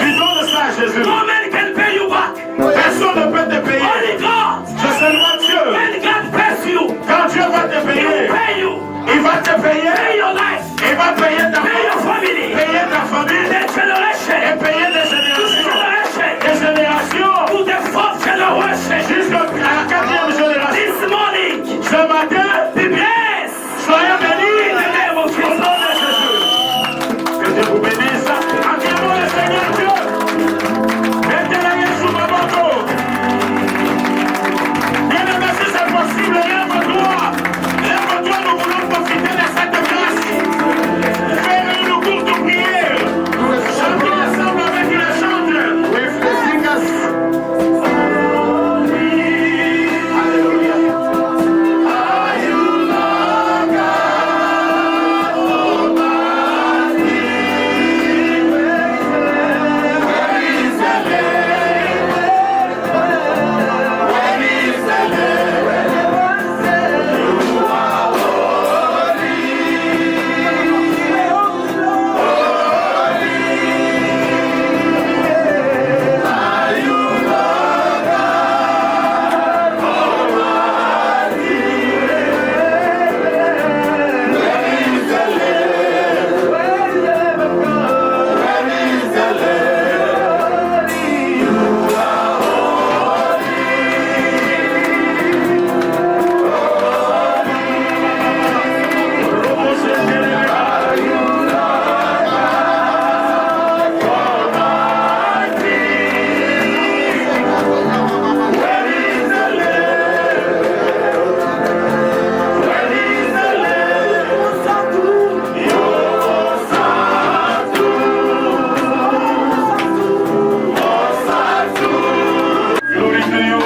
tu donnes ça à Jésus. No man can pay you back. Personne ne peut te payer. Only God. C'est seulement Dieu. When God pays you, Quand Dieu va te He will payer, pay you. il va te Pay payer. your life. Il va payer ta Pay your famille, family. payer ta famille The et generation. payer des To the générations. generation. Des générations To the fourth generation. jusqu'à la 4e génération. This morning, Ce matin, be blessed. soyez In the bénis. name of Au nom de Jesus. Jésus. Que Dieu vous bénisse. Acclamons le Seigneur Dieu. Mettez-le sous ma moto. Bien aimé, si c'est possible, lève-toi. Lève-toi, nous voulons profiter de cette grâce. Faire une courte prière. Chantons ensemble avec les chantres. With the singers. Glory to you.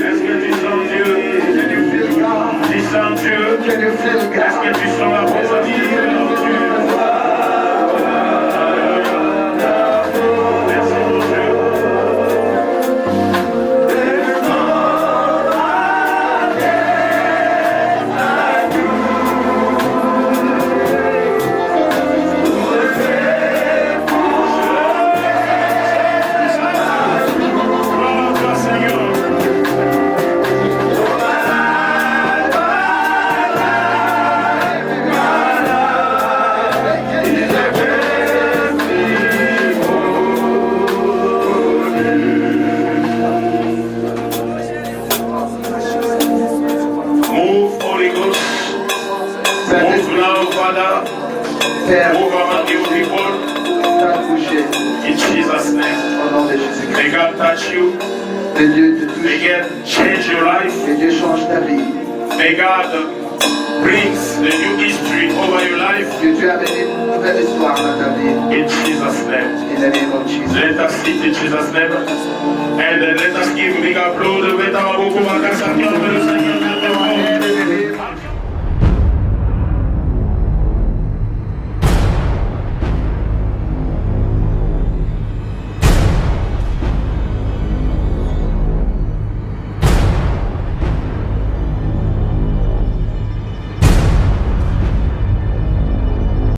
Est-ce que tu sens Dieu? Tu sens Dieu? Can you feel Est-ce que God? tu sens la présence de terre Over among your people. start bouger In Jesus' name. au nom de Jésus-Christ. May God touch you. Que Dieu te May touche, God change your life. que Dieu change ta vie, May God brings the new history over your life. que Dieu amène une nouvelle histoire dans ta vie. In Jesus' name. In the name of Jesus. Let us sit in Jesus' name. And let us give big applause.